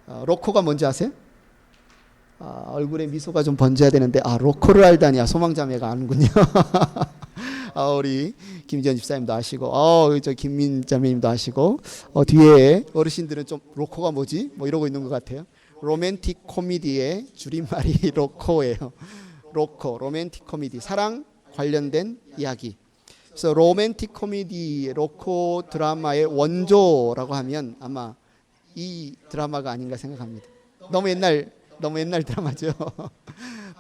로코가 뭔지 아세요? 얼굴에 미소가 좀 번져야 되는데 로코를 알다니. 소망자매가 아는군요. 우리 김지현 집사님도 아시고 저 김민자매님도 아시고 뒤에 어르신들은 좀 로코가 뭐지? 뭐 이러고 있는 것 같아요. 로맨틱 코미디의 줄임말이 로코예요. 로코, 로맨틱 코미디, 사랑 관련된 이야기. 그래서 로맨틱 코미디 로코 드라마의 원조라고 하면 아마 이 드라마가 아닌가 생각합니다. 너무 옛날 드라마죠.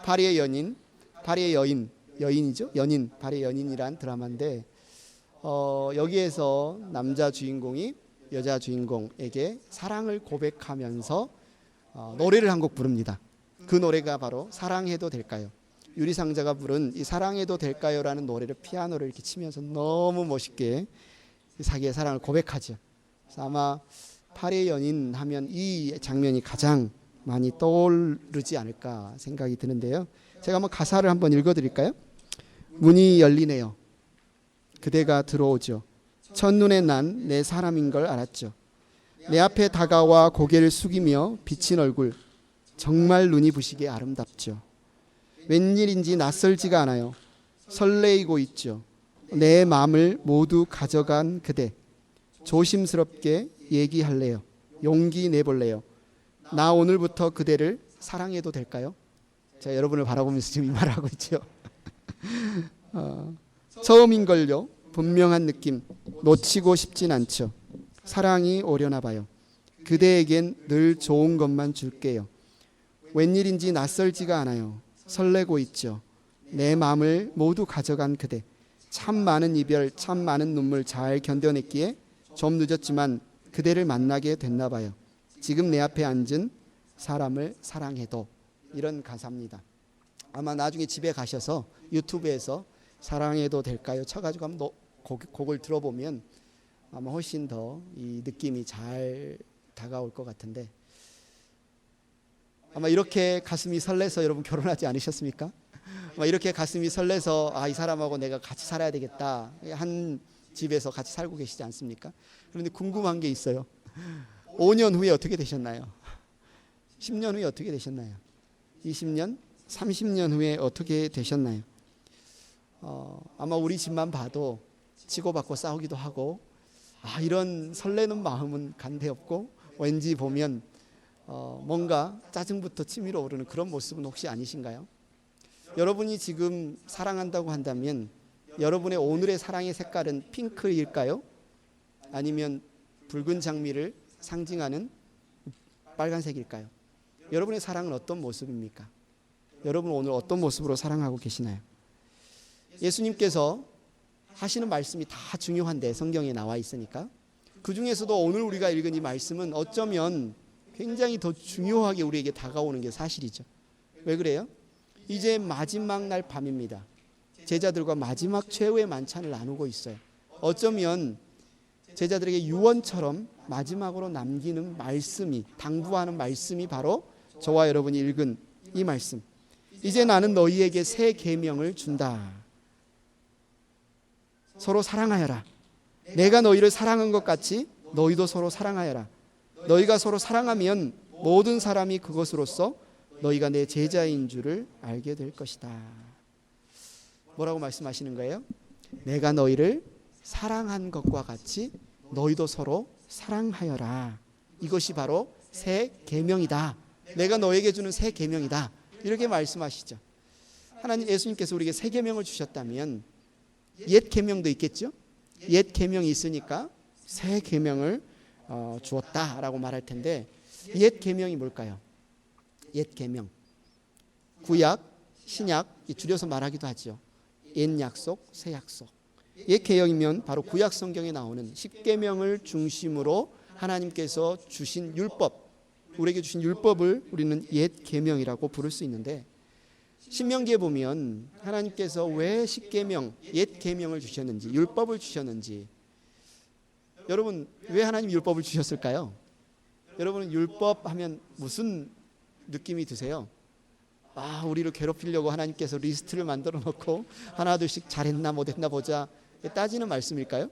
파리의 연인, 파리의 여인이죠. 연인, 파리의 연인이란 드라마인데 여기에서 남자 주인공이 여자 주인공에게 사랑을 고백하면서 노래를 한 곡 부릅니다. 그 노래가 바로 사랑해도 될까요? 유리상자가 부른 이 사랑해도 될까요라는 노래를 피아노를 이렇게 치면서 너무 멋있게 자기의 사랑을 고백하죠. 그래서 아마 파리의 연인 하면 이 장면이 가장 많이 떠오르지 않을까 생각이 드는데요. 제가 한번 가사를 한번 읽어드릴까요? 문이 열리네요. 그대가 들어오죠. 첫눈에 난 내 사람인 걸 알았죠. 내 앞에 다가와 고개를 숙이며 비친 얼굴, 정말 눈이 부시게 아름답죠. 웬일인지 낯설지가 않아요. 설레이고 있죠. 내 마음을 모두 가져간 그대, 조심스럽게 얘기할래요. 용기 내볼래요. 나 오늘부터 그대를 사랑해도 될까요? 제가 여러분을 바라보면서 지금 이 말을 하고 있죠. 처음인걸요. 분명한 느낌 놓치고 싶진 않죠. 사랑이 오려나 봐요. 그대에겐 늘 좋은 것만 줄게요. 웬일인지 낯설지가 않아요. 설레고 있죠. 내 마음을 모두 가져간 그대, 참 많은 이별, 참 많은 눈물 잘 견뎌냈기에 좀 늦었지만 그대를 만나게 됐나 봐요. 지금 내 앞에 앉은 사람을 사랑해도. 이런 가사입니다. 아마 나중에 집에 가셔서 유튜브에서 사랑해도 될까요? 쳐가지고 한번 곡을 들어보면 아마 훨씬 더 이 느낌이 잘 다가올 것 같은데, 아마 이렇게 가슴이 설레서 여러분 결혼하지 않으셨습니까? 아마 이렇게 가슴이 설레서 이 사람하고 내가 같이 살아야 되겠다, 한 집에서 같이 살고 계시지 않습니까? 그런데 궁금한 게 있어요. 5년 후에 어떻게 되셨나요? 10년 후에 어떻게 되셨나요? 20년, 30년 후에 어떻게 되셨나요? 아마 우리 집만 봐도 치고받고 싸우기도 하고 이런 설레는 마음은 간데 없고, 왠지 보면 뭔가 짜증부터 치밀어 오르는 그런 모습은 혹시 아니신가요? 여러분이 지금 사랑한다고 한다면 여러분의 오늘의 사랑의 색깔은 핑크일까요? 아니면 붉은 장미를 상징하는 빨간색일까요? 여러분의 사랑은 어떤 모습입니까? 여러분 오늘 어떤 모습으로 사랑하고 계시나요? 예수님께서 하시는 말씀이 다 중요한데 성경에 나와 있으니까, 그 중에서도 오늘 우리가 읽은 이 말씀은 어쩌면 굉장히 더 중요하게 우리에게 다가오는 게 사실이죠. 왜 그래요? 이제 마지막 날 밤입니다. 제자들과 마지막 최후의 만찬을 나누고 있어요. 어쩌면 제자들에게 유언처럼 마지막으로 남기는 말씀이, 당부하는 말씀이 바로 저와 여러분이 읽은 이 말씀. 이제 나는 너희에게 새 계명을 준다. 서로 사랑하여라. 내가 너희를 사랑한 것 같이 너희도 서로 사랑하여라. 너희가 서로 사랑하면 모든 사람이 그것으로써 너희가 내 제자인 줄을 알게 될 것이다. 뭐라고 말씀하시는 거예요? 내가 너희를 사랑한 것과 같이 너희도 서로 사랑하여라. 이것이 바로 새 계명이다. 내가 너에게 주는 새 계명이다. 이렇게 말씀하시죠. 하나님, 예수님께서 우리에게 새 계명을 주셨다면 옛 계명도 있겠죠. 옛 계명이 있으니까 새 계명을 주었다라고 말할 텐데, 옛 계명이 뭘까요? 옛 계명, 구약, 신약, 줄여서 말하기도 하죠. 옛 약속, 새 약속. 옛 계명이면 바로 구약 성경에 나오는 십계명을 중심으로 하나님께서 주신 율법, 우리에게 주신 율법을 우리는 옛 계명이라고 부를 수 있는데, 신명기에 보면 하나님께서 왜 십계명, 옛 계명을 주셨는지, 율법을 주셨는지, 여러분 왜 하나님 율법을 주셨을까요? 여러분은 율법 하면 무슨 느낌이 드세요? 우리를 괴롭히려고 하나님께서 리스트를 만들어 놓고 하나둘씩 잘했나 못했나 보자 따지는 말씀일까요?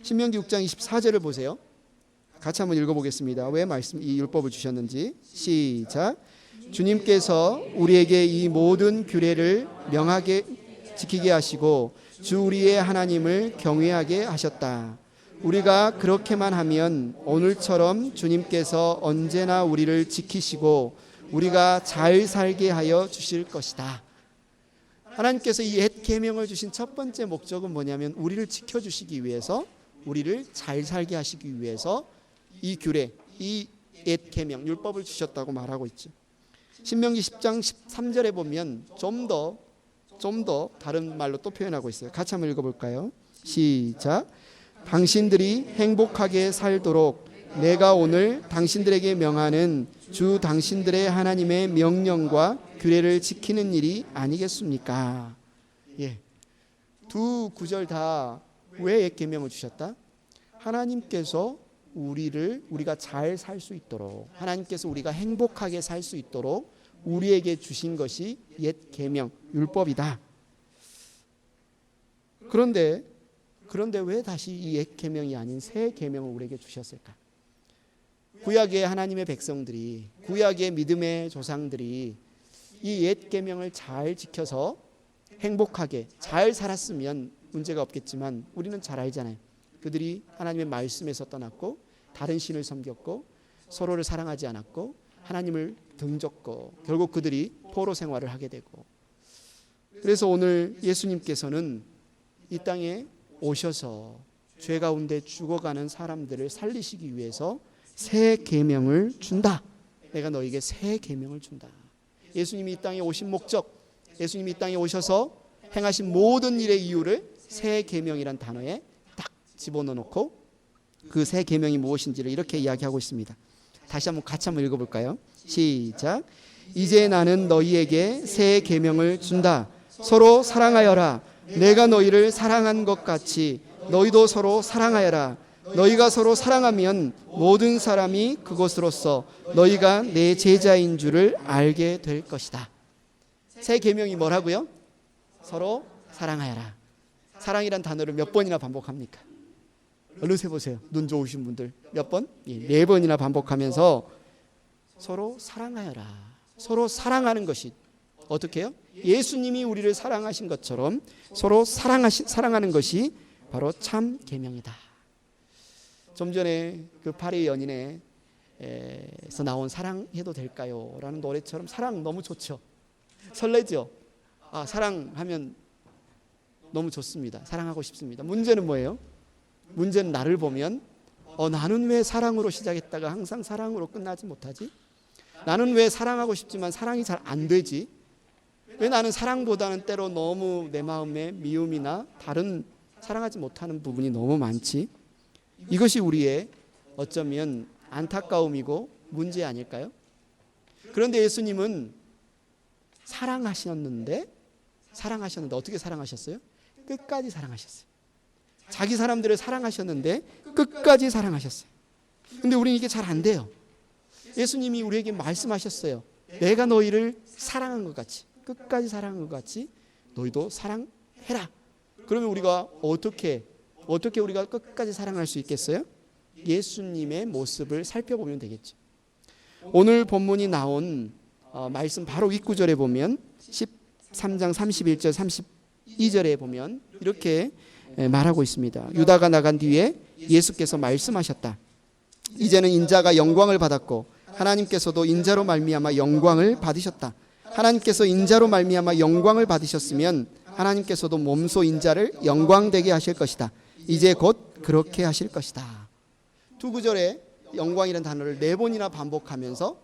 신명기 6장 24절을 보세요. 같이 한번 읽어보겠습니다. 왜 이 율법을 주셨는지. 시작. 주님께서 우리에게 이 모든 규례를 명하게 지키게 하시고 주 우리의 하나님을 경외하게 하셨다. 우리가 그렇게만 하면 오늘처럼 주님께서 언제나 우리를 지키시고 우리가 잘 살게 하여 주실 것이다. 하나님께서 이 옛 계명을 주신 첫 번째 목적은 뭐냐면 우리를 지켜주시기 위해서, 우리를 잘 살게 하시기 위해서 이 규례, 이 옛 계명, 율법을 주셨다고 말하고 있죠. 신명기 10장 13절에 보면 좀 더 다른 말로 또 표현하고 있어요. 같이 한번 읽어볼까요? 시작. 당신들이 행복하게 살도록 내가 오늘 당신들에게 명하는 주 당신들의 하나님의 명령과 규례를 지키는 일이 아니겠습니까? 예. 두 구절 다 왜 옛 계명을 주셨다? 하나님께서 우리가 잘 살 수 있도록, 하나님께서 우리가 행복하게 살 수 있도록 우리에게 주신 것이 옛 계명, 율법이다. 그런데 왜 다시 이 옛 계명이 아닌 새 계명을 우리에게 주셨을까? 구약의 하나님의 백성들이, 구약의 믿음의 조상들이 이 옛 계명을 잘 지켜서 행복하게 잘 살았으면 문제가 없겠지만 우리는 잘 알잖아요. 그들이 하나님의 말씀에서 떠났고 다른 신을 섬겼고 서로를 사랑하지 않았고 하나님을 등졌고 결국 그들이 포로 생활을 하게 되고, 그래서 오늘 예수님께서는 이 땅에 오셔서 죄 가운데 죽어가는 사람들을 살리시기 위해서 새 계명을 준다. 내가 너에게 새 계명을 준다. 예수님이 이 땅에 오신 목적, 예수님이 이 땅에 오셔서 행하신 모든 일의 이유를 새 계명이란 단어에 딱 집어넣고 그 새 계명이 무엇인지를 이렇게 이야기하고 있습니다. 다시 한번 같이 한번 읽어볼까요? 시작. 이제 나는 너희에게 새 계명을 준다. 서로 사랑하여라. 내가 너희를 사랑한 것 같이 너희도 서로 사랑하여라. 너희가 서로 사랑하면 모든 사람이 그것으로써 너희가 내 제자인 줄을 알게 될 것이다. 새 계명이 뭐라고요? 서로 사랑하여라. 사랑이란 단어를 몇 번이나 반복합니까? 얼른 세보세요. 눈 좋으신 분들 몇 번? 4번이나 반복하면서 서로 사랑하여라. 서로 사랑하는 것이 어떻게 해요? 예수님이 우리를 사랑하신 것처럼 서로 사랑하는 것이 바로 참 계명이다. 좀 전에 그 파리 연인에서 나온 사랑해도 될까요? 라는 노래처럼 사랑 너무 좋죠. 설레죠. 사랑하면 너무 좋습니다. 사랑하고 싶습니다. 문제는 뭐예요? 문제는 나를 보면 나는 왜 사랑으로 시작했다가 항상 사랑으로 끝나지 못하지? 나는 왜 사랑하고 싶지만 사랑이 잘 안 되지? 왜 나는 사랑보다는 때로 너무 내 마음에 미움이나 다른 사랑하지 못하는 부분이 너무 많지? 이것이 우리의 어쩌면 안타까움이고 문제 아닐까요? 그런데 예수님은 사랑하셨는데 어떻게 사랑하셨어요? 끝까지 사랑하셨어요. 자기 사람들을 사랑하셨는데 끝까지 사랑하셨어요. 근데 우리는 이게 잘 안 돼요. 예수님이 우리에게 말씀하셨어요. 내가 너희를 사랑한 것 같이, 끝까지 사랑한 것 같이 너희도 사랑해라. 그러면 우리가 어떻게 우리가 끝까지 사랑할 수 있겠어요? 예수님의 모습을 살펴보면 되겠죠. 오늘 본문이 나온 말씀 바로 윗구절에 보면 13장 31절 32절에 보면 이렇게 말하고 있습니다. 유다가 나간 뒤에 예수께서 말씀하셨다. 이제는 인자가 영광을 받았고 하나님께서도 인자로 말미암아 영광을 받으셨다. 하나님께서 인자로 말미암아 영광을 받으셨으면 하나님께서도 몸소 인자를 영광되게 하실 것이다. 이제 곧 그렇게 하실 것이다. 두 구절에 영광이라는 단어를 4번이나 반복하면서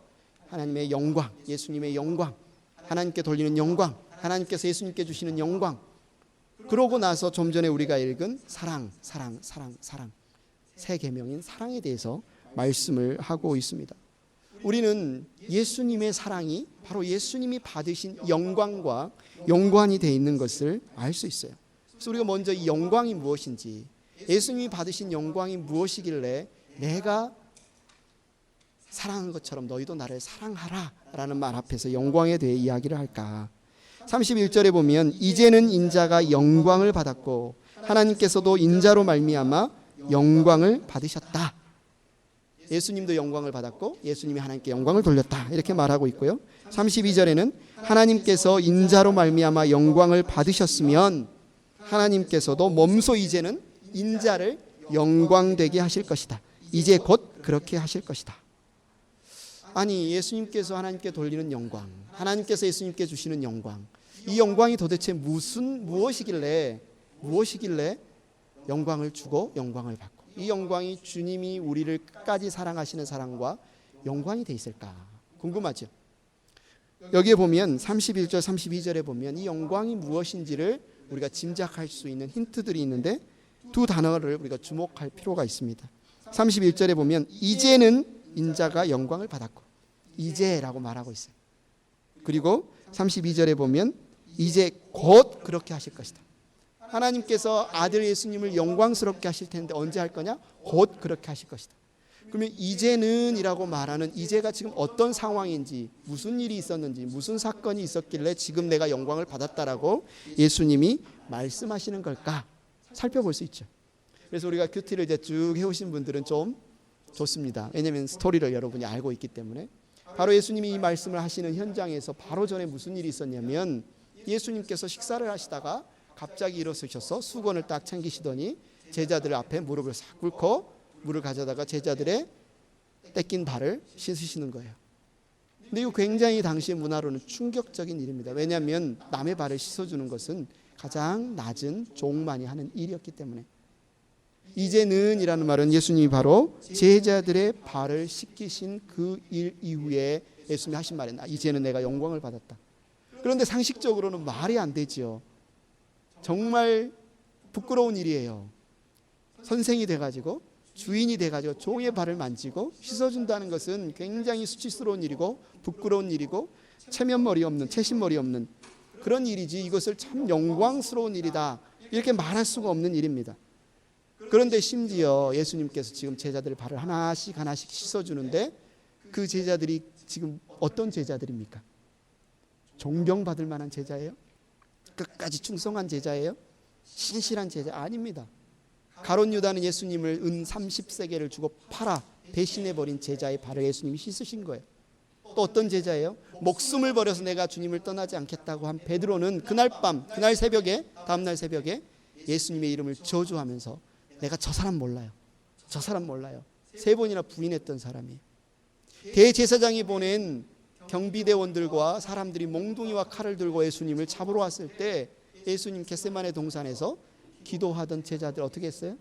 하나님의 영광, 예수님의 영광, 하나님께 돌리는 영광, 하나님께서 예수님께 주시는 영광, 그러고 나서 좀 전에 우리가 읽은 사랑, 새 계명인 사랑에 대해서 말씀을 하고 있습니다. 우리는 예수님의 사랑이 바로 예수님이 받으신 영광과 연관이 되어 있는 것을 알 수 있어요. 그래서 우리가 먼저 이 영광이 무엇인지, 예수님이 받으신 영광이 무엇이길래 내가 사랑한 것처럼 너희도 나를 사랑하라 라는 말 앞에서 영광에 대해 이야기를 할까? 31절에 보면 이제는 인자가 영광을 받았고 하나님께서도 인자로 말미암아 영광을 받으셨다. 예수님도 영광을 받았고 예수님이 하나님께 영광을 돌렸다 이렇게 말하고 있고요. 32절에는 하나님께서 인자로 말미암아 영광을 받으셨으면 하나님께서도 몸소 이제는 인자를 영광되게 하실 것이다. 이제 곧 그렇게 하실 것이다. 아니, 예수님께서 하나님께 돌리는 영광, 하나님께서 예수님께 주시는 영광, 이 영광이 도대체 무엇이길래 영광을 주고 영광을 받고 이 영광이 주님이 우리를 끝까지 사랑하시는 사랑과 영광이 돼 있을까 궁금하죠. 여기에 보면 31절 32절에 보면 이 영광이 무엇인지를 우리가 짐작할 수 있는 힌트들이 있는데 두 단어를 우리가 주목할 필요가 있습니다. 31절에 보면 이제는 인자가 영광을 받았고, 이제라고 말하고 있어요. 그리고 32절에 보면 이제 곧 그렇게 하실 것이다. 하나님께서 아들 예수님을 영광스럽게 하실 텐데 언제 할 거냐? 곧 그렇게 하실 것이다. 그러면 이제는 이라고 말하는 이제가 지금 어떤 상황인지, 무슨 일이 있었는지, 무슨 사건이 있었길래 지금 내가 영광을 받았다라고 예수님이 말씀하시는 걸까 살펴볼 수 있죠. 그래서 우리가 큐티를 이제 쭉 해오신 분들은 좀 좋습니다. 왜냐하면 스토리를 여러분이 알고 있기 때문에. 바로 예수님이 이 말씀을 하시는 현장에서 바로 전에 무슨 일이 있었냐면 예수님께서 식사를 하시다가 갑자기 일어서셔서 수건을 딱 챙기시더니 제자들 앞에 무릎을 싹 꿇고 물을 가져다가 제자들의 떼낀 발을 씻으시는 거예요. 근데 이거 굉장히 당시 문화로는 충격적인 일입니다. 왜냐하면 남의 발을 씻어주는 것은 가장 낮은 종만이 하는 일이었기 때문에. 이제는 이라는 말은 예수님이 바로 제자들의 발을 씻기신 그 일 이후에 예수님이 하신 말은 이제는 내가 영광을 받았다. 그런데 상식적으로는 말이 안 되지요. 정말 부끄러운 일이에요. 선생이 돼가지고 주인이 돼가지고 종의 발을 만지고 씻어준다는 것은 굉장히 수치스러운 일이고 부끄러운 일이고 체면머리 없는, 채신머리 없는 그런 일이지 이것을 참 영광스러운 일이다 이렇게 말할 수가 없는 일입니다. 그런데 심지어 예수님께서 지금 제자들 발을 하나씩 씻어주는데 그 제자들이 지금 어떤 제자들입니까? 존경받을 만한 제자예요? 끝까지 충성한 제자예요? 신실한 제자? 아닙니다. 가룟 유다는 예수님을 은 30세겔을 주고 팔아 배신해버린 제자의 발을 예수님이 씻으신 거예요. 또 어떤 제자예요? 목숨을 버려서 내가 주님을 떠나지 않겠다고 한 베드로는 그날 밤, 그날 새벽에, 다음날 새벽에 예수님의 이름을 저주하면서 내가 저 사람 몰라요. 3번이나 부인했던 사람이에요. 대제사장이 보낸 경비대원들과 사람들이 몽둥이와 칼을 들고 예수님을 잡으러 왔을 때 예수님 겟세마네 동산에서 기도하던 제자들 어떻게 했어요?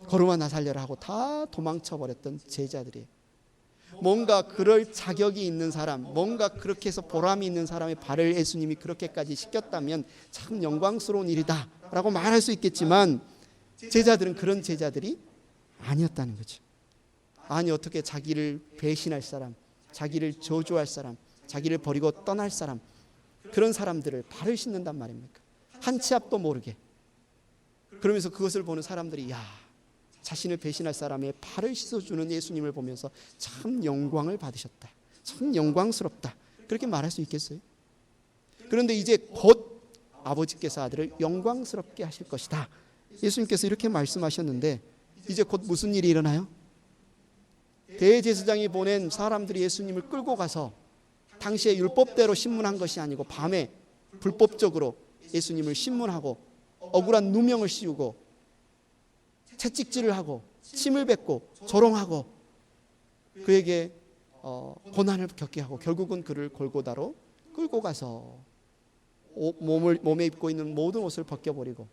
걸음아 나 살려라 하고 다 도망쳐버렸던 제자들이에요. 뭔가 그럴 자격이 있는 사람, 뭔가 그렇게 해서 보람이 있는 사람의 발을 예수님이 그렇게까지 씻겼다면 참 영광스러운 일이다 라고 말할 수 있겠지만 제자들은 그런 제자들이 아니었다는 거죠. 아니 어떻게 자기를 배신할 사람, 자기를 저주할 사람, 자기를 버리고 떠날 사람, 그런 사람들을 발을 씻는단 말입니까? 한 치 앞도 모르게. 그러면서 그것을 보는 사람들이 야, 자신을 배신할 사람의 발을 씻어주는 예수님을 보면서 참 영광을 받으셨다, 참 영광스럽다 그렇게 말할 수 있겠어요? 그런데 이제 곧 아버지께서 아들을 영광스럽게 하실 것이다 예수님께서 이렇게 말씀하셨는데 이제 곧 무슨 일이 일어나요? 대제사장이 보낸 사람들이 예수님을 끌고 가서 당시에 율법대로 신문한 것이 아니고 밤에 불법적으로 예수님을 신문하고 억울한 누명을 씌우고 채찍질을 하고 침을 뱉고 조롱하고 그에게 고난을 겪게 하고 결국은 그를 골고다로 끌고 가서 몸에 입고 있는 모든 옷을 벗겨버리고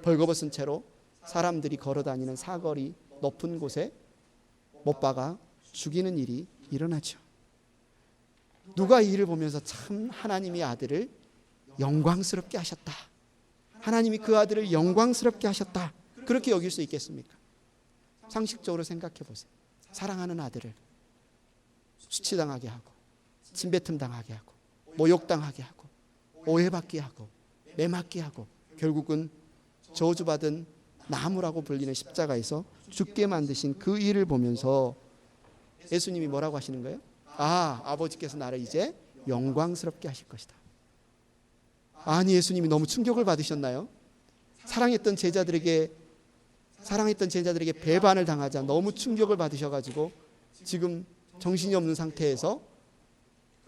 벌거벗은 채로 사람들이 걸어다니는 사거리 높은 곳에 못 박아 죽이는 일이 일어나죠. 누가 이 일을 보면서 참 하나님이 아들을 영광스럽게 하셨다, 하나님이 그 아들을 영광스럽게 하셨다 그렇게 여길 수 있겠습니까? 상식적으로 생각해 보세요. 사랑하는 아들을 수치당하게 하고 침뱉음 당하게 하고 모욕당하게 하고 오해받게 하고 매맞게 하고 결국은 저주받은 나무라고 불리는 십자가에서 죽게 만드신 그 일을 보면서 예수님이 뭐라고 하시는 거예요? 아버지께서 나를 이제 영광스럽게 하실 것이다. 아니 예수님이 너무 충격을 받으셨나요? 사랑했던 제자들에게 사랑했던 제자들에게 배반을 당하자 너무 충격을 받으셔가지고 지금 정신이 없는 상태에서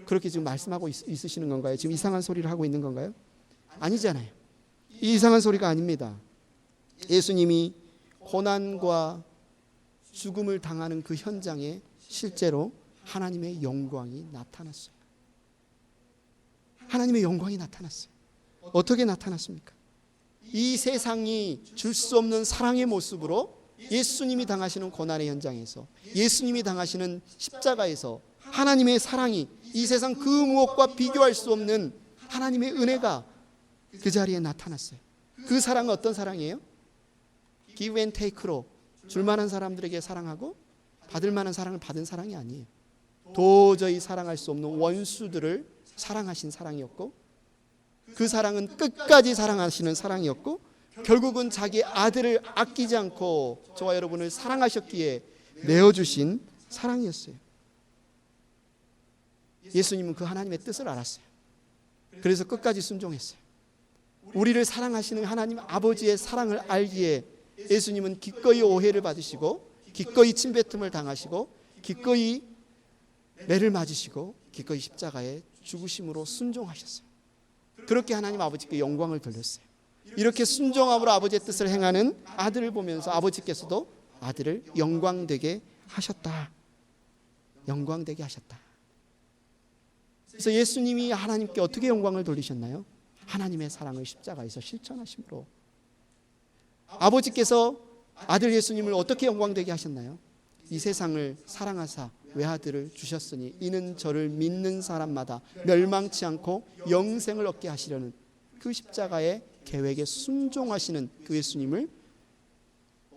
그렇게 지금 말씀하고 있으시는 건가요? 지금 이상한 소리를 하고 있는 건가요? 아니잖아요. 이 이상한 소리가 아닙니다. 예수님이 고난과 죽음을 당하는 그 현장에 실제로 하나님의 영광이 나타났어요. 하나님의 영광이 나타났어요. 어떻게 나타났습니까? 이 세상이 줄 수 없는 사랑의 모습으로 예수님이 당하시는 고난의 현장에서, 예수님이 당하시는 십자가에서 하나님의 사랑이 이 세상 그 무엇과 비교할 수 없는 하나님의 은혜가 그 자리에 나타났어요. 그 사랑은 어떤 사랑이에요? give and take로 줄 만한 사람들에게 사랑하고 받을 만한 사랑을 받은 사랑이 아니에요. 도저히 사랑할 수 없는 원수들을 사랑하신 사랑이었고, 그 사랑은 끝까지 사랑하시는 사랑이었고, 결국은 자기 아들을 아끼지 않고 저와 여러분을 사랑하셨기에 내어주신 사랑이었어요. 예수님은 그 하나님의 뜻을 알았어요. 그래서 끝까지 순종했어요. 우리를 사랑하시는 하나님 아버지의 사랑을 알기에 예수님은 기꺼이 오해를 받으시고, 기꺼이 침뱉음을 당하시고, 기꺼이 매를 맞으시고, 기꺼이 십자가에 죽으심으로 순종하셨어요. 그렇게 하나님 아버지께 영광을 돌렸어요. 이렇게 순종함으로 아버지의 뜻을 행하는 아들을 보면서 아버지께서도 아들을 영광되게 하셨다. 영광되게 하셨다. 그래서 예수님이 하나님께 어떻게 영광을 돌리셨나요? 하나님의 사랑을 십자가에서 실천하심으로. 아버지께서 아들 예수님을 어떻게 영광되게 하셨나요? 이 세상을 사랑하사 외아들을 주셨으니 이는 저를 믿는 사람마다 멸망치 않고 영생을 얻게 하시려는 그 십자가의 계획에 순종하시는 그 예수님을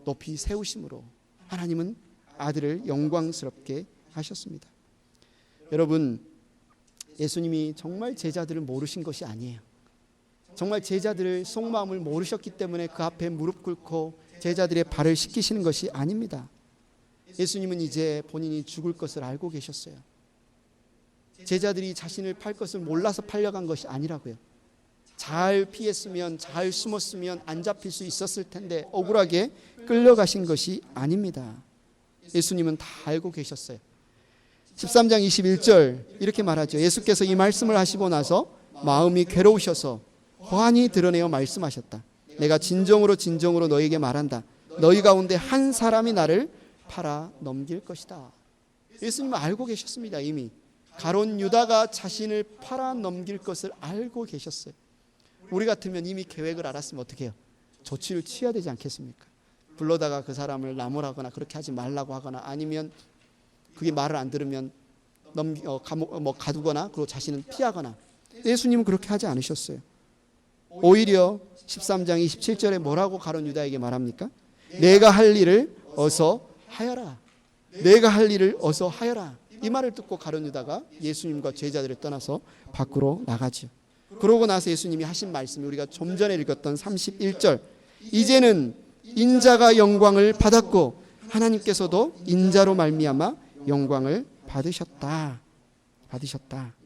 높이 세우심으로 하나님은 아들을 영광스럽게 하셨습니다. 여러분, 예수님이 정말 제자들을 모르신 것이 아니에요. 정말 제자들의 속마음을 모르셨기 때문에 그 앞에 무릎 꿇고 제자들의 발을 씻기시는 것이 아닙니다. 예수님은 이제 본인이 죽을 것을 알고 계셨어요. 제자들이 자신을 팔 것을 몰라서 팔려간 것이 아니라고요. 잘 피했으면, 잘 숨었으면 안 잡힐 수 있었을 텐데 억울하게 끌려가신 것이 아닙니다. 예수님은 다 알고 계셨어요. 13장 21절 이렇게 말하죠. 예수께서 이 말씀을 하시고 나서 마음이 괴로우셔서 환히 드러내어 말씀하셨다. 내가 진정으로 너희에게 말한다. 너희 가운데 한 사람이 나를 팔아 넘길 것이다. 예수님은 알고 계셨습니다. 이미 가룟 유다가 자신을 팔아 넘길 것을 알고 계셨어요. 우리 같으면 이미 계획을 알았으면 어떻게 해요? 조치를 취해야 되지 않겠습니까? 불러다가 그 사람을 나무라거나 그렇게 하지 말라고 하거나, 아니면 그게 말을 안 들으면 가두거나, 그리고 자신은 피하거나. 예수님은 그렇게 하지 않으셨어요. 오히려 13장 27절에 뭐라고 가룟 유다에게 말합니까? 내가 할 일을 어서 하여라. 내가 할 일을 어서 하여라. 이 말을 듣고 가룟 유다가 예수님과 제자들을 떠나서 밖으로 나가죠. 그러고 나서 예수님이 하신 말씀이 우리가 좀 전에 읽었던 31절. 이제는 인자가 영광을 받았고 하나님께서도 인자로 말미암아 영광을 받으셨다.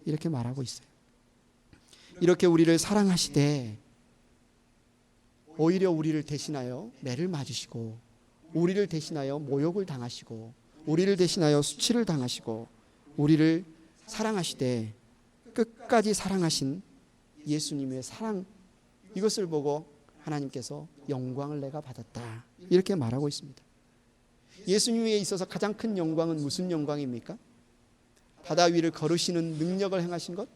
이렇게 말하고 있어요. 이렇게 우리를 사랑하시되 오히려 우리를 대신하여 매를 맞으시고, 우리를 대신하여 모욕을 당하시고, 우리를 대신하여 수치를 당하시고, 우리를 사랑하시되 끝까지 사랑하신 예수님의 사랑, 이것을 보고 하나님께서 영광을 내가 받았다. 이렇게 말하고 있습니다. 예수님에 있어서 가장 큰 영광은 무슨 영광입니까? 바다 위를 걸으시는 능력을 행하신 것?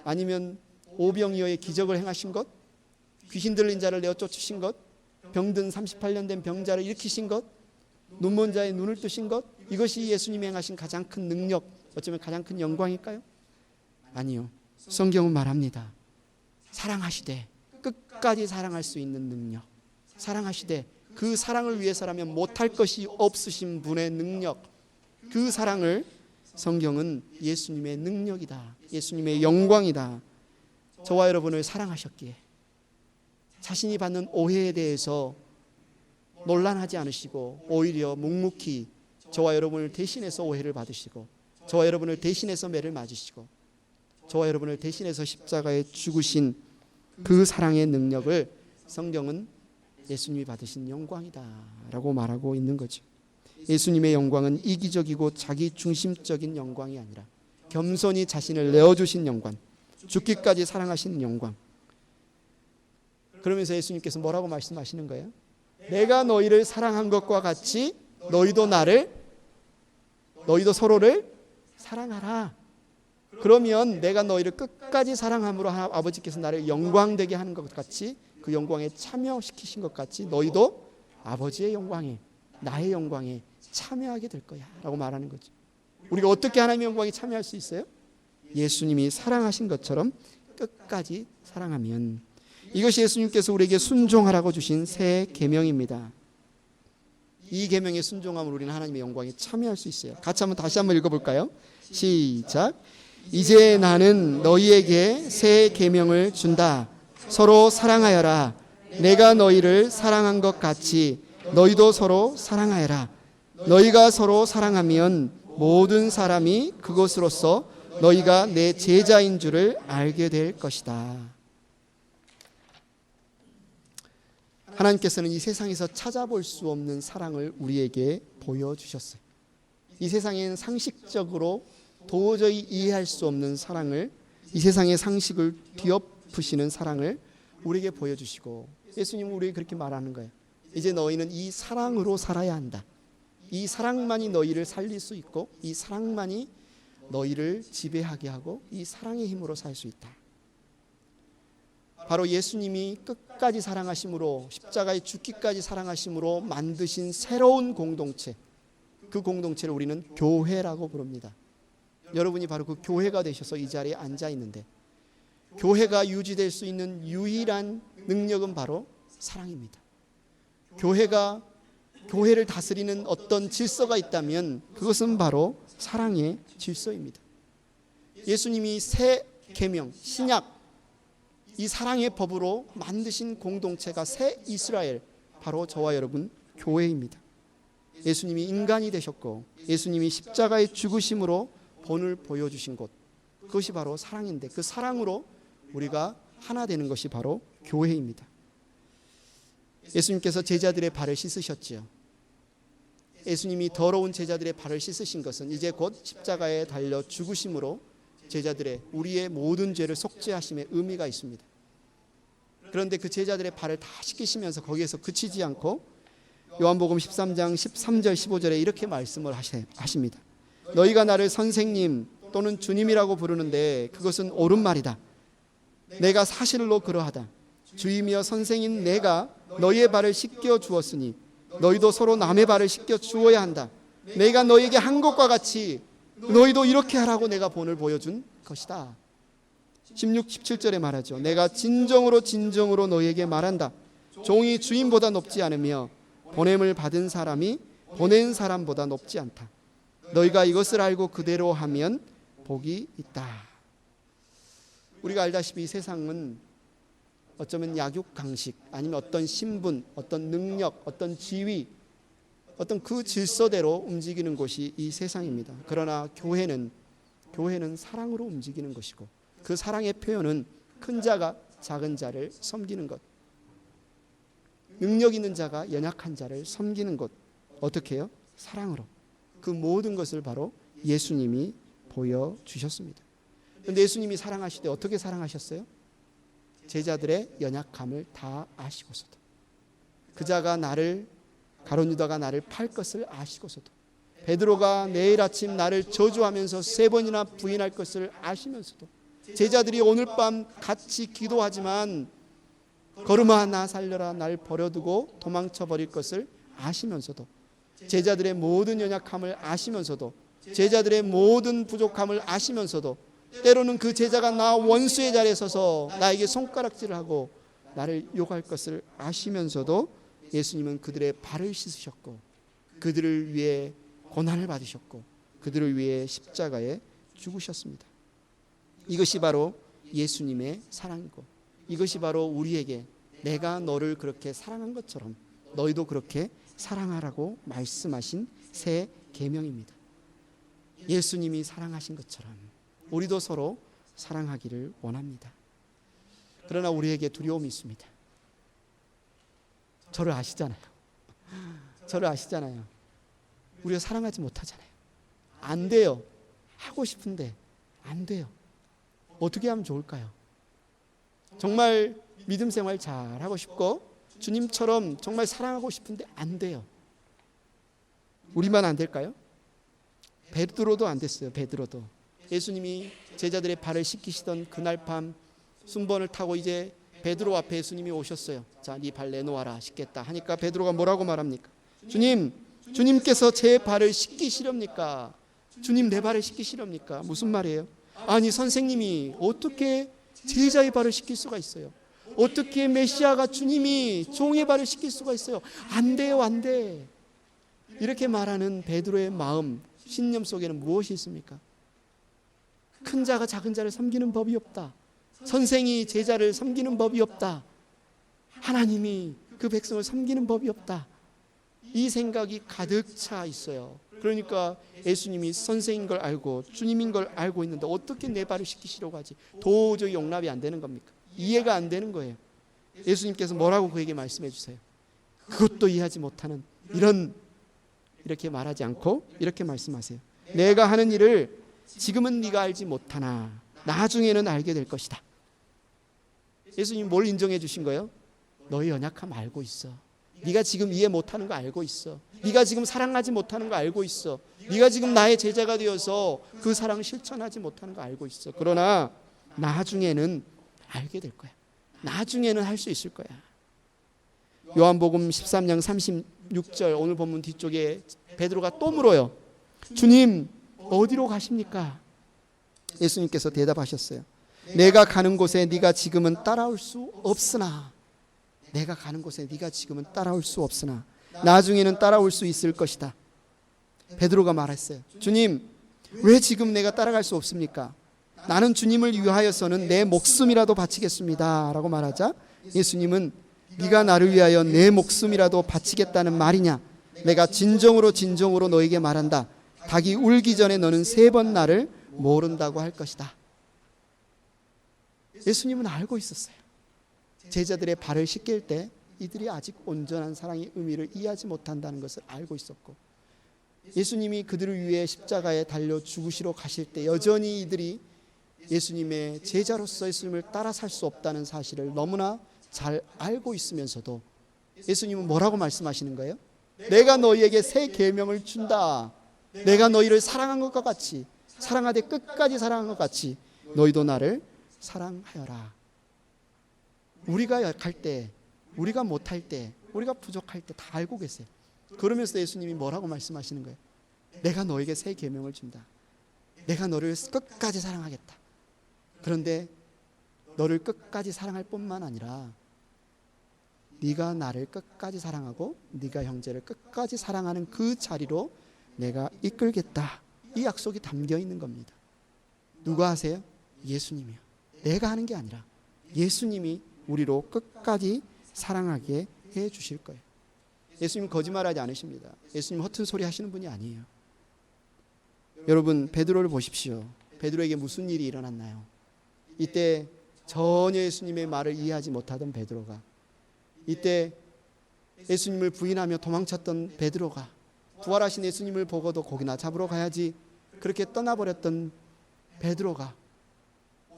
아니면 오병이어의 기적을 행하신 것? 귀신 들린 자를 내어 쫓으신 것? 병든 38년 된 병자를 일으키신 것? 눈먼 자의 눈을 뜨신 것? 이것이 예수님이 행하신 가장 큰 능력, 어쩌면 가장 큰 영광일까요? 아니요. 성경은 말합니다. 사랑하시되 끝까지 사랑할 수 있는 능력, 사랑하시되 그 사랑을 위해서라면 못할 것이 없으신 분의 능력, 그 사랑을 성경은 예수님의 능력이다, 예수님의 영광이다. 저와 여러분을 사랑하셨기에 자신이 받는 오해에 대해서 논란하지 않으시고 오히려 묵묵히 저와 여러분을 대신해서 오해를 받으시고, 저와 여러분을 대신해서 매를 맞으시고, 저와 여러분을 대신해서 십자가에 죽으신 그 사랑의 능력을 성경은 예수님이 받으신 영광이다라고 말하고 있는 거죠. 예수님의 영광은 이기적이고 자기 중심적인 영광이 아니라 겸손히 자신을 내어주신 영광, 죽기까지 사랑하신 영광. 그러면서 예수님께서 뭐라고 말씀하시는 거예요? 내가 너희를 사랑한 것과 같이 너희도 서로를 사랑하라. 그러면 내가 너희를 끝까지 사랑함으로 아버지께서 나를 영광되게 하는 것 같이, 그 영광에 참여시키신 것 같이 너희도 아버지의 영광에, 나의 영광에 참여하게 될 거야 라고 말하는 거죠. 우리가 어떻게 하나님의 영광에 참여할 수 있어요? 예수님이 사랑하신 것처럼 끝까지 사랑하면. 이것이 예수님께서 우리에게 순종하라고 주신 새 계명입니다. 이 계명에 순종함으로 우리는 하나님의 영광에 참여할 수 있어요. 같이 다시 한번 읽어볼까요? 시작. 이제 나는 너희에게 새 계명을 준다. 서로 사랑하여라. 내가 너희를 사랑한 것 같이 너희도 서로 사랑하여라. 너희가 서로 사랑하면 모든 사람이 그것으로써 너희가 내 제자인 줄을 알게 될 것이다. 하나님께서는 이 세상에서 찾아볼 수 없는 사랑을 우리에게 보여주셨어요. 이 세상엔 상식적으로 도저히 이해할 수 없는 사랑을, 이 세상의 상식을 뒤엎으시는 사랑을 우리에게 보여주시고, 예수님은 우리에게 그렇게 말하는 거예요. 이제 너희는 이 사랑으로 살아야 한다. 이 사랑만이 너희를 살릴 수 있고, 이 사랑만이 너희를 지배하게 하고, 이 사랑의 힘으로 살 수 있다. 바로 예수님이 끝까지 사랑하심으로, 십자가에 죽기까지 사랑하심으로 만드신 새로운 공동체, 그 공동체를 우리는 교회라고 부릅니다. 여러분이 바로 그 교회가 되셔서 이 자리에 앉아 있는데, 교회가 유지될 수 있는 유일한 능력은 바로 사랑입니다. 교회를 다스리는 어떤 질서가 있다면 그것은 바로 사랑의 질서입니다. 예수님이 새 계명, 신약, 이 사랑의 법으로 만드신 공동체가 새 이스라엘, 바로 저와 여러분 교회입니다. 예수님이 인간이 되셨고 예수님이 십자가의 죽으심으로 본을 보여주신 곳, 그것이 바로 사랑인데, 그 사랑으로 우리가 하나 되는 것이 바로 교회입니다. 예수님께서 제자들의 발을 씻으셨지요. 예수님이 더러운 제자들의 발을 씻으신 것은 이제 곧 십자가에 달려 죽으심으로 제자들의, 우리의 모든 죄를 속죄하심의 의미가 있습니다. 그런데 그 제자들의 발을 다 씻기시면서 거기에서 그치지 않고 요한복음 13장 13절 15절에 이렇게 말씀을 하십니다. 너희가 나를 선생님 또는 주님이라고 부르는데 그것은 옳은 말이다. 내가 사실로 그러하다. 주이며 선생인 내가 너희의 발을 씻겨 주었으니 너희도 서로 남의 발을 씻겨 주어야 한다. 내가 너희에게 한 것과 같이 너희도 이렇게 하라고 내가 본을 보여준 것이다. 16, 17절에 말하죠. 내가 진정으로 너희에게 말한다. 종이 주인보다 높지 않으며 보냄을 받은 사람이 보낸 사람보다 높지 않다. 너희가 이것을 알고 그대로 하면 복이 있다. 우리가 알다시피 이 세상은 어쩌면 약육강식, 아니면 어떤 신분, 어떤 능력, 어떤 지위, 어떤 그 질서대로 움직이는 곳이 이 세상입니다. 그러나 교회는 사랑으로 움직이는 것이고, 그 사랑의 표현은 큰 자가 작은 자를 섬기는 것, 능력 있는 자가 연약한 자를 섬기는 것. 어떻게 해요? 사랑으로. 그 모든 것을 바로 예수님이 보여주셨습니다. 그런데 예수님이 사랑하실 때 어떻게 사랑하셨어요? 제자들의 연약함을 다 아시고서도, 그자가 가룟 유다가 나를 팔 것을 아시고서도, 베드로가 내일 아침 나를 저주하면서 3번이나 부인할 것을 아시면서도, 제자들이 오늘 밤 같이 기도하지만 걸음아 나 살려라, 날 버려두고 도망쳐 버릴 것을 아시면서도, 제자들의 모든 연약함을 아시면서도, 제자들의 모든 부족함을 아시면서도, 때로는 그 제자가 나 원수의 자리에 서서 나에게 손가락질을 하고 나를 욕할 것을 아시면서도 예수님은 그들의 발을 씻으셨고, 그들을 위해 고난을 받으셨고, 그들을 위해 십자가에 죽으셨습니다. 이것이 바로 예수님의 사랑이고, 이것이 바로 우리에게 내가 너를 그렇게 사랑한 것처럼 너희도 그렇게 사랑하라고 말씀하신 새 계명입니다. 예수님이 사랑하신 것처럼 우리도 서로 사랑하기를 원합니다. 그러나 우리에게 두려움이 있습니다. 저를 아시잖아요. 저를 아시잖아요. 우리가 사랑하지 못하잖아요. 안 돼요. 하고 싶은데 안 돼요. 어떻게 하면 좋을까요? 정말 믿음 생활 잘 하고 싶고 주님처럼 정말 사랑하고 싶은데 안 돼요. 우리만 안 될까요? 베드로도 안 됐어요. 베드로도. 예수님이 제자들의 발을 씻기시던 그날 밤 순번을 타고 이제 베드로 앞에 예수님이 오셨어요. 자, 네 발 내놓아라, 씻겠다 하니까 베드로가 뭐라고 말합니까? 주님께서 제 발을 씻기시렵니까? 주님 내 발을 씻기시렵니까? 무슨 말이에요? 아니 선생님이 어떻게 제자의 발을 씻길 수가 있어요? 어떻게 메시아가 주님이 종의 발을 씻길 수가 있어요? 안 돼요, 안 돼. 이렇게 말하는 베드로의 마음, 신념 속에는 무엇이 있습니까? 큰 자가 작은 자를 섬기는 법이 없다. 선생이 제자를 섬기는 법이 없다. 하나님이 그 백성을 섬기는 법이 없다. 이 생각이 가득 차 있어요. 그러니까 예수님이 선생인 걸 알고 주님인 걸 알고 있는데 어떻게 내 발을 씻기시려고 하지? 도저히 용납이 안 되는 겁니까? 이해가 안 되는 거예요. 예수님께서 뭐라고 그에게 말씀해 주세요? 그것도 이해하지 못하는 이렇게 말하지 않고 이렇게 말씀하세요. 내가 하는 일을 지금은 네가 알지 못하나 나중에는 알게 될 것이다. 예수님이 뭘 인정해 주신 거예요? 너의 연약함 알고 있어. 네가 지금 이해 못하는 거 알고 있어. 네가 지금 사랑하지 못하는 거 알고 있어. 네가 지금 나의 제자가 되어서 그 사랑을 실천하지 못하는 거 알고 있어. 그러나 나중에는 알게 될 거야. 나중에는 할 수 있을 거야. 요한복음 13장 36절 오늘 본문 뒤쪽에 베드로가 또 물어요. 주님 어디로 가십니까? 예수님께서 대답하셨어요. 내가 가는 곳에 네가 지금은 따라올 수 없으나 내가 가는 곳에 네가 지금은 따라올 수 없으나 나중에는 따라올 수 있을 것이다. 베드로가 말했어요. 주님 왜 지금 내가 따라갈 수 없습니까? 나는 주님을 위하여서는 내 목숨이라도 바치겠습니다 라고 말하자 예수님은 네가 나를 위하여 내 목숨이라도 바치겠다는 말이냐? 내가 진정으로 너에게 말한다. 닭이 울기 전에 너는 3번 나를 모른다고 할 것이다. 예수님은 알고 있었어요. 제자들의 발을 씻길 때 이들이 아직 온전한 사랑의 의미를 이해하지 못한다는 것을 알고 있었고 예수님이 그들을 위해 십자가에 달려 죽으시러 가실 때 여전히 이들이 예수님의 제자로서 예수님을 따라 살 수 없다는 사실을 너무나 잘 알고 있으면서도 예수님은 뭐라고 말씀하시는 거예요? 내가 너희에게 새 계명을 준다. 내가 너희를 사랑한 것과 같이 사랑하되 끝까지 사랑한 것 같이 너희도 나를 사랑하여라. 우리가 약할 때, 우리가 못할 때, 우리가 부족할 때 다 알고 계세요. 그러면서 예수님이 뭐라고 말씀하시는 거예요? 내가 너에게 새 계명을 준다. 내가 너를 끝까지 사랑하겠다. 그런데 너를 끝까지 사랑할 뿐만 아니라 네가 나를 끝까지 사랑하고 네가 형제를 끝까지 사랑하는 그 자리로 내가 이끌겠다. 이 약속이 담겨 있는 겁니다. 누가 하세요? 예수님이요. 내가 하는 게 아니라 예수님이 우리로 끝까지 사랑하게 해 주실 거예요. 예수님 거짓말하지 않으십니다. 예수님 허튼 소리 하시는 분이 아니에요. 여러분 베드로를 보십시오. 베드로에게 무슨 일이 일어났나요? 이때 전혀 예수님의 말을 이해하지 못하던 베드로가 이때 예수님을 부인하며 도망쳤던 베드로가 부활하신 예수님을 보고도 고기나 잡으러 가야지 그렇게 떠나버렸던 베드로가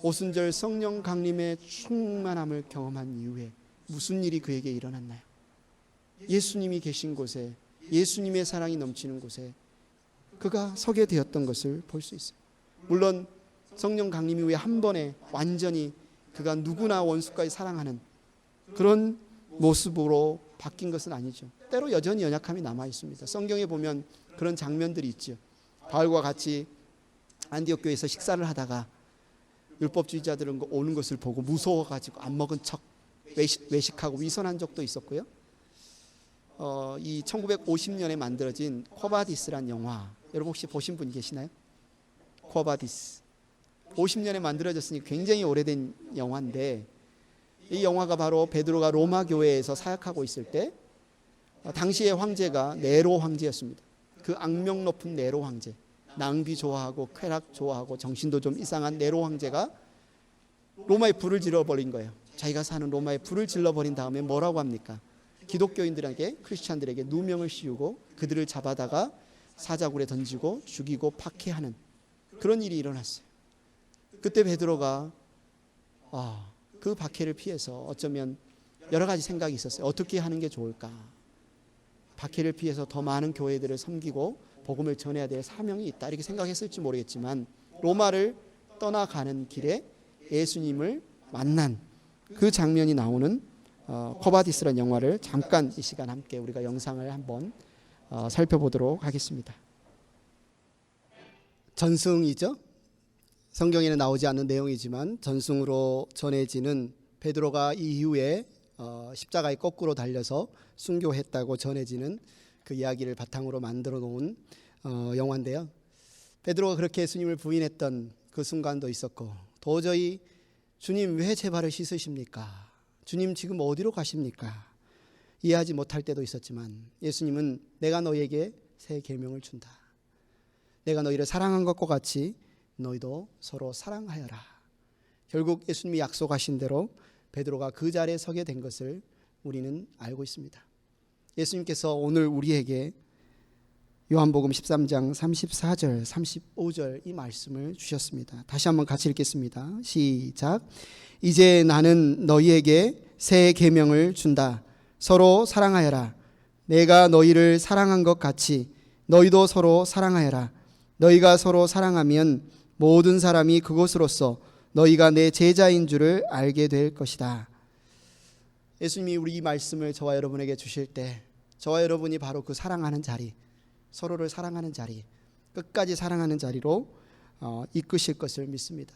오순절 성령 강림의 충만함을 경험한 이후에 무슨 일이 그에게 일어났나요? 예수님이 계신 곳에 예수님의 사랑이 넘치는 곳에 그가 서게 되었던 것을 볼 수 있어요. 물론 성령 강림 이후에 한 번에 완전히 그가 누구나 원수까지 사랑하는 그런 모습으로 바뀐 것은 아니죠. 때로 여전히 연약함이 남아 있습니다. 성경에 보면 그런 장면들이 있죠. 바울과 같이 안디옥 교회에서 식사를 하다가 율법주의자들은 오는 것을 보고 무서워가지고 안 먹은 척 외식하고 위선한 적도 있었고요. 이 1950년에 만들어진 쿼바디스란 영화 여러분 혹시 보신 분 계시나요? 쿼바디스 50년에 만들어졌으니 굉장히 오래된 영화인데 이 영화가 바로 베드로가 로마 교회에서 사역하고 있을 때 당시의 황제가 네로 황제였습니다. 그 악명 높은 네로 황제, 낭비 좋아하고 쾌락 좋아하고 정신도 좀 이상한 네로 황제가 로마에 불을 질러버린 거예요. 자기가 사는 로마에 불을 질러버린 다음에 뭐라고 합니까? 기독교인들에게 크리스찬들에게 누명을 씌우고 그들을 잡아다가 사자굴에 던지고 죽이고 박해하는 그런 일이 일어났어요. 그때 베드로가 그 박해를 피해서 어쩌면 여러 가지 생각이 있었어요. 어떻게 하는 게 좋을까? 박해를 피해서 더 많은 교회들을 섬기고 복음을 전해야 될 사명이 있다 이렇게 생각했을지 모르겠지만 로마를 떠나가는 길에 예수님을 만난 그 장면이 나오는 코바디스라는 영화를 잠깐 이 시간 함께 우리가 영상을 한번 살펴보도록 하겠습니다. 전승이죠. 성경에는 나오지 않는 내용이지만 전승으로 전해지는 베드로가 이후에 십자가에 거꾸로 달려서 순교했다고 전해지는 그 이야기를 바탕으로 만들어 놓은 영화인데요. 베드로가 그렇게 예수님을 부인했던 그 순간도 있었고 도저히 주님 왜 제 발을 씻으십니까? 주님 지금 어디로 가십니까? 이해하지 못할 때도 있었지만 예수님은 내가 너희에게 새 계명을 준다. 내가 너희를 사랑한 것과 같이 너희도 서로 사랑하여라. 결국 예수님이 약속하신 대로 베드로가 그 자리에 서게 된 것을 우리는 알고 있습니다. 예수님께서 오늘 우리에게 요한복음 13장 34절 35절 이 말씀을 주셨습니다. 다시 한번 같이 읽겠습니다. 시작. 이제 나는 너희에게 새 계명을 준다. 서로 사랑하여라. 내가 너희를 사랑한 것 같이 너희도 서로 사랑하여라. 너희가 서로 사랑하면 모든 사람이 그것으로써 너희가 내 제자인 줄을 알게 될 것이다. 예수님이 우리 이 말씀을 저와 여러분에게 주실 때 저와 여러분이 바로 그 사랑하는 자리, 서로를 사랑하는 자리, 끝까지 사랑하는 자리로 이끄실 것을 믿습니다.